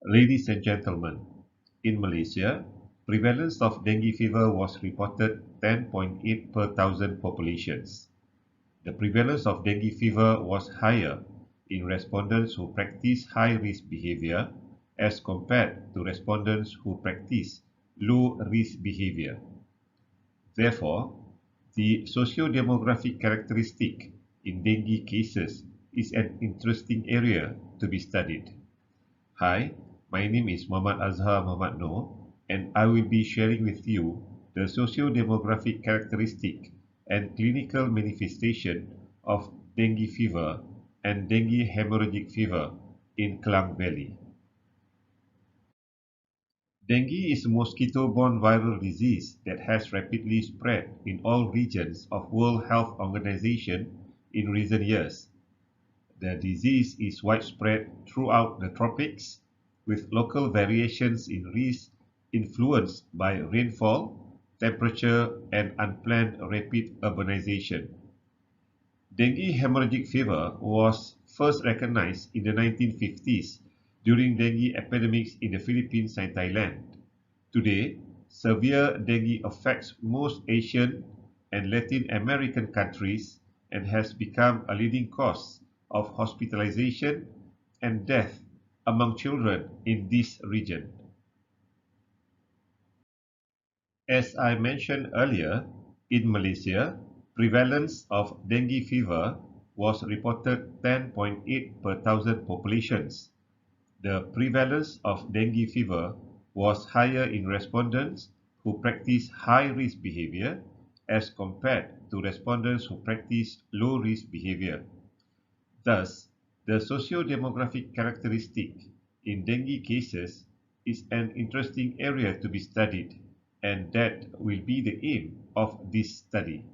Ladies and gentlemen, in Malaysia, prevalence of dengue fever was reported 10.8 per thousand populations. The prevalence of dengue fever was higher in respondents who practice high-risk behavior as compared to respondents who practice low-risk behavior. Therefore, the socio-demographic characteristic in dengue cases is an interesting area to be studied. Hi, my name is Mohamad Azhar Noor, and I will be sharing with you the socio-demographic characteristic and clinical manifestation of dengue fever and dengue hemorrhagic fever in Klang Valley. Dengue is a mosquito-borne viral disease that has rapidly spread in all regions of World Health Organization in recent years. The disease is widespread throughout the tropics, with local variations in risk influenced by rainfall, temperature, and unplanned rapid urbanization. Dengue hemorrhagic fever was first recognized in the 1950s during dengue epidemics in the Philippines and Thailand. Today, severe dengue affects most Asian and Latin American countries and has become a leading cause of hospitalization and death among children in this region. As I mentioned earlier, in Malaysia, prevalence of dengue fever was reported 10.8 per thousand populations. The prevalence of dengue fever was higher in respondents who practice high-risk behavior as compared to respondents who practice low-risk behavior. Thus, the socio-demographic characteristic in dengue cases is an interesting area to be studied, and that will be the aim of this study.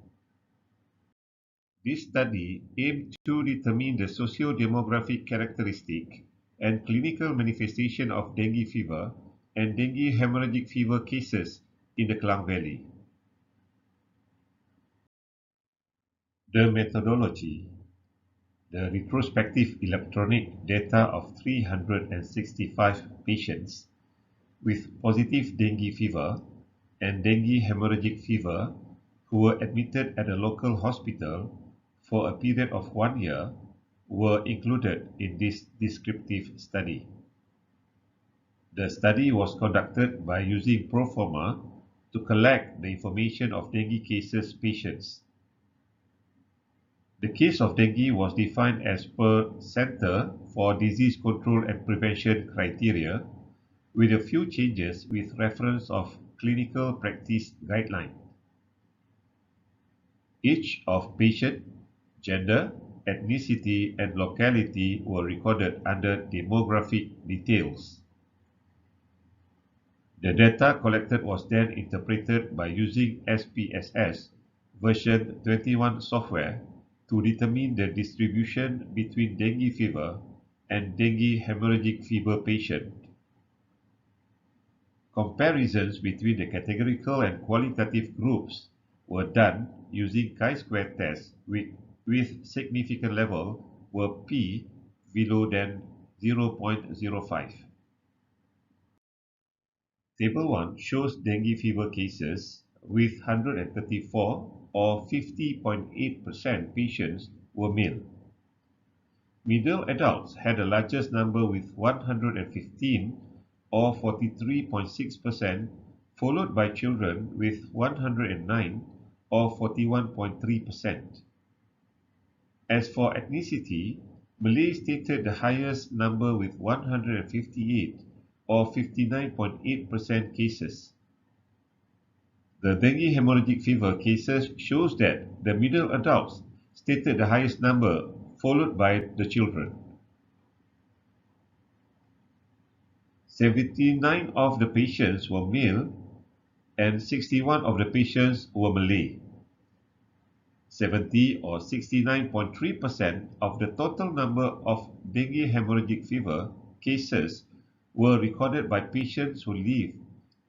This study aimed to determine the socio-demographic characteristic and clinical manifestation of dengue fever and dengue hemorrhagic fever cases in the Klang Valley. The methodology. The retrospective electronic data of 365 patients with positive dengue fever and dengue hemorrhagic fever who were admitted at a local hospital for a period of 1 year were included in this descriptive study. The study was conducted by using proforma to collect the information of dengue cases patients. The case of dengue was defined as per Center for Disease Control and Prevention criteria, with a few changes with reference of clinical practice guideline. Each of patient, gender, ethnicity, and locality were recorded under demographic details. The data collected was then interpreted by using SPSS version 21 software to determine the distribution between dengue fever and dengue hemorrhagic fever patient. Comparisons between the categorical and qualitative groups were done using chi-square test with significant level were p below than 0.05. Table 1 shows dengue fever cases with 134 or 50.8% patients were male. Middle adults had the largest number with 115 or 43.6%, followed by children with 109 or 41.3%. As for ethnicity, Malay stated the highest number with 158 or 59.8% cases. The dengue hemorrhagic fever cases shows that the middle adults stated the highest number, followed by the children. 79 of the patients were male and 61 of the patients were Malay. 70 or 69.3% of the total number of dengue hemorrhagic fever cases were recorded by patients who live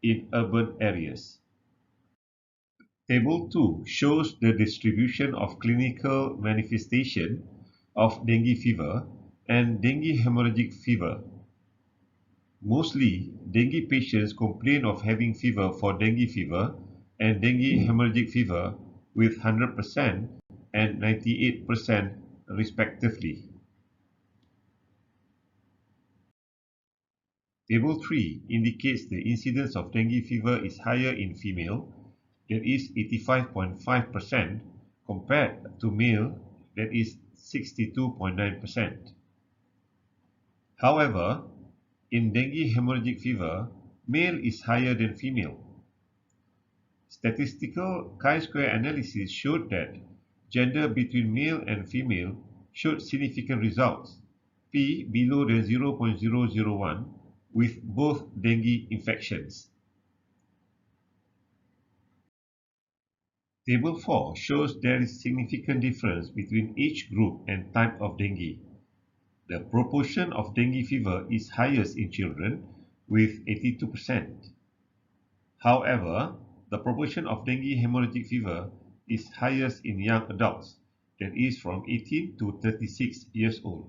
in urban areas. Table 2 shows the distribution of clinical manifestation of dengue fever and dengue hemorrhagic fever. Mostly, dengue patients complain of having fever for dengue fever and dengue hemorrhagic fever with 100% and 98% respectively. Table 3 indicates the incidence of dengue fever is higher in female, that is 85.5%, compared to male, that is 62.9%. However, in dengue hemorrhagic fever, male is higher than female. Statistical chi-square analysis showed that gender between male and female showed significant results, P below than 0.001, with both dengue infections. Table 4 shows there is significant difference between each group and type of dengue. The proportion of dengue fever is highest in children with 82%. However, the proportion of dengue hemorrhagic fever is highest in young adults, that is from 18 to 36 years old.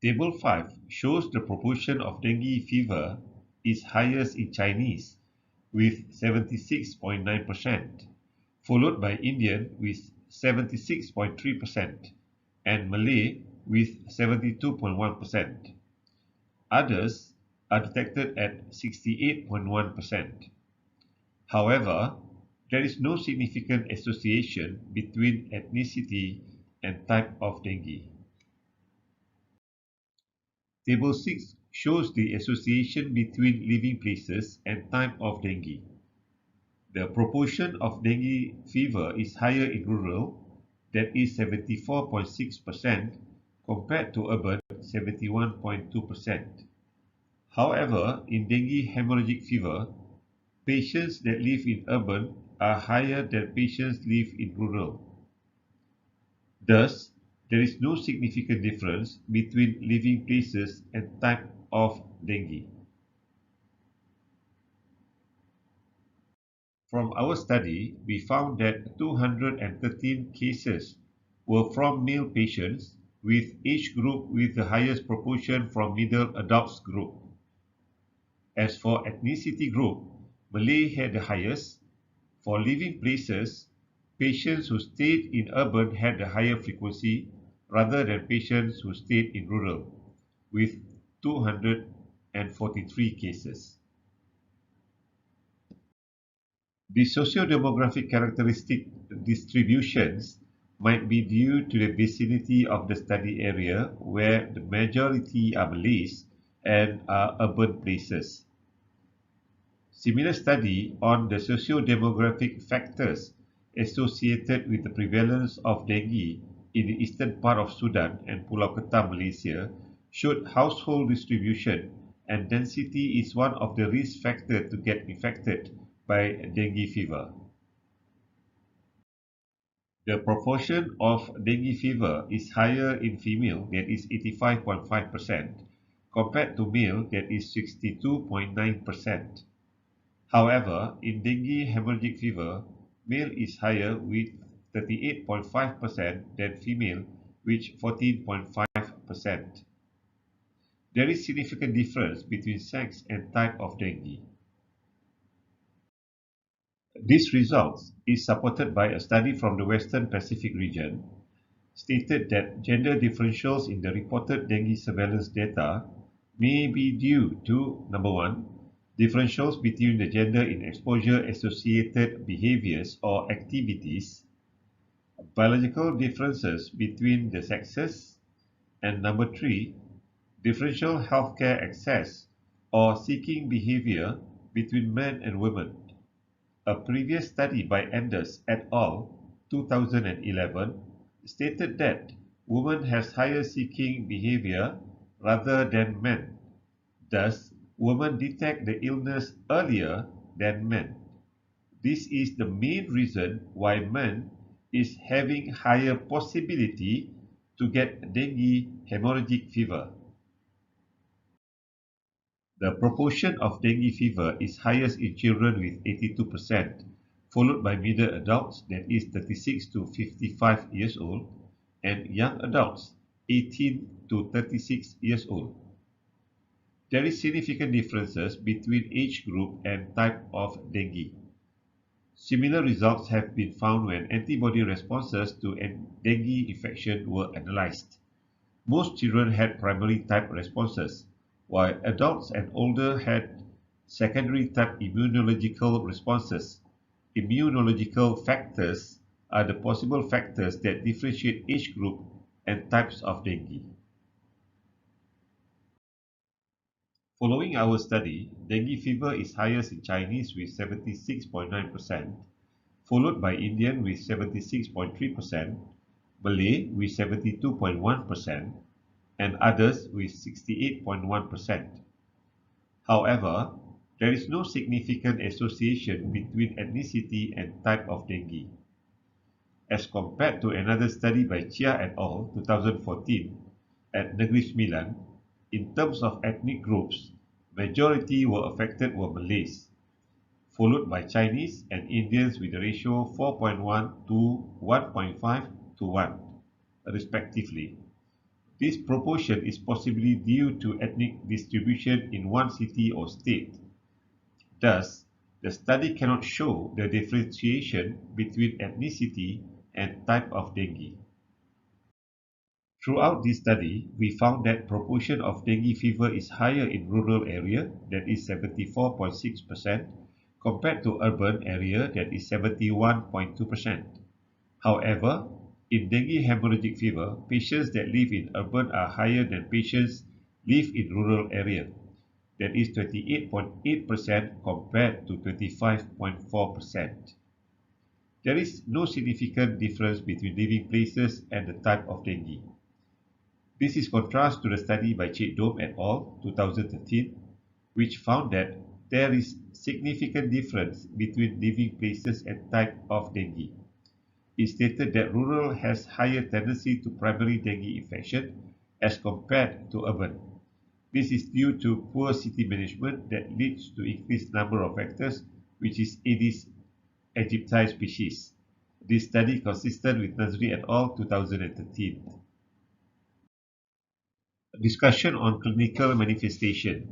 Table 5 shows the proportion of dengue fever is highest in Chinese with 76.9%, followed by Indian with 76.3% and Malay with 72.1%. Others are detected at 68.1%. However, there is no significant association between ethnicity and type of dengue. Table 6 shows the association between living places and type of dengue. The proportion of dengue fever is higher in rural, that is 74.6%, compared to urban 71.2%. However, in dengue hemorrhagic fever, patients that live in urban are higher than patients live in rural. Thus, there is no significant difference between living places and type of dengue. From our study, we found that 213 cases were from male patients, with each group with the highest proportion from middle adults group. As for ethnicity group, Malay had the highest. For living places, patients who stayed in urban had a higher frequency rather than patients who stayed in rural, with 243 cases. The socio-demographic characteristic distributions might be due to the vicinity of the study area where the majority are Malays and are urban places. Similar study on the socio-demographic factors associated with the prevalence of dengue in the eastern part of Sudan and Pulau Ketam, Malaysia, showed household distribution and density is one of the risk factors to get infected by dengue fever. The proportion of dengue fever is higher in female, that is 85.5%, compared to male, that is 62.9%. However, in dengue hemorrhagic fever, male is higher with 38.5% than female, which 14.5%. There is significant difference between sex and type of dengue. This result is supported by a study from the Western Pacific region, stated that gender differentials in the reported dengue surveillance data may be due to, number one, differentials between the gender in exposure-associated behaviors or activities, biological differences between the sexes, and number three, differential healthcare access or seeking behavior between men and women. A previous study by Anders et al. 2011 stated that women has higher seeking behavior rather than men. Thus, women detect the illness earlier than men. This is the main reason why men is having higher possibility to get dengue hemorrhagic fever. The proportion of dengue fever is highest in children with 82%, followed by middle adults, that is 36 to 55 years old, and young adults, 18 to 36 years old. There is significant differences between age group and type of dengue. Similar results have been found when antibody responses to dengue infection were analyzed. Most children had primary type responses, while adults and older had secondary type immunological responses. Immunological factors are the possible factors that differentiate age group and types of dengue. Following our study, dengue fever is highest in Chinese with 76.9%, followed by Indian with 76.3%, Malay with 72.1%, and others with 68.1%. However, there is no significant association between ethnicity and type of dengue. As compared to another study by Chia et al. 2014 at Negeri Sembilan, in terms of ethnic groups, majority were affected were Malays, followed by Chinese and Indians with a ratio 4.1 to 1.5 to 1, respectively. This proportion is possibly due to ethnic distribution in one city or state. Thus, the study cannot show the differentiation between ethnicity and type of dengue. Throughout this study, we found that proportion of dengue fever is higher in rural area, that is 74.6%, compared to urban area, that is 71.2%. However, in dengue hemorrhagic fever, patients that live in urban are higher than patients live in rural area, that is 28.8% compared to 25.4%. There is no significant difference between living places and the type of dengue. This is contrast to the study by Cik Dom et al. 2013, which found that there is significant difference between living places and type of dengue. It stated that rural has higher tendency to primary dengue infection as compared to urban. This is due to poor city management that leads to increased number of vectors, which is Aedes aegypti species. This study consistent with Nazri et al. 2013. Discussion on clinical manifestation.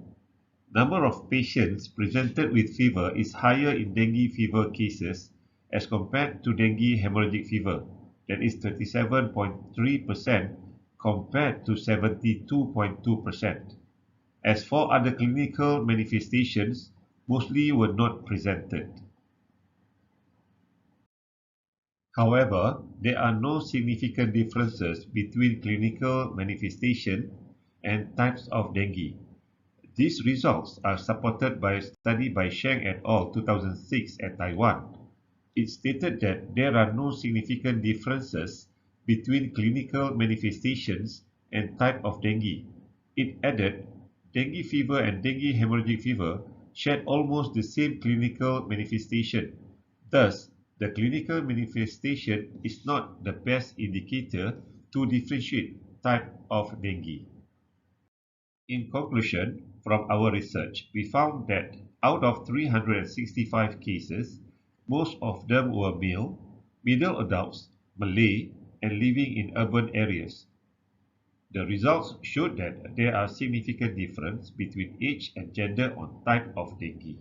Number of patients presented with fever is higher in dengue fever cases as compared to dengue hemorrhagic fever, that is 37.3% compared to 72.2%. As for other clinical manifestations, mostly were not presented. However, there are no significant differences between clinical manifestation and types of dengue. These results are supported by a study by Sheng et al. 2006 at Taiwan. It stated that there are no significant differences between clinical manifestations and type of dengue. It added, dengue fever and dengue hemorrhagic fever shared almost the same clinical manifestation. Thus, the clinical manifestation is not the best indicator to differentiate type of dengue. In conclusion, from our research, we found that out of 365 cases, most of them were male, middle adults, Malay, and living in urban areas. The results showed that there are significant difference between age and gender on type of dengue.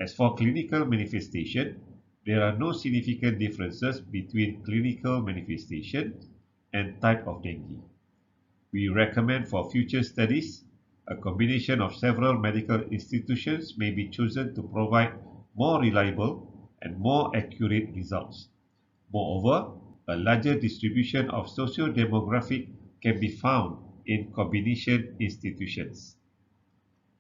As for clinical manifestation, there are no significant differences between clinical manifestation and type of dengue. We recommend for future studies, a combination of several medical institutions may be chosen to provide more reliable and more accurate results. Moreover, a larger distribution of socio-demographic can be found in combination institutions.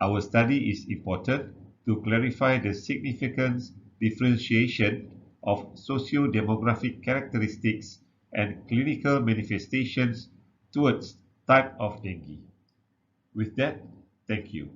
Our study is important to clarify the significant differentiation of socio-demographic characteristics and clinical manifestations towards type of dengue. With that, thank you.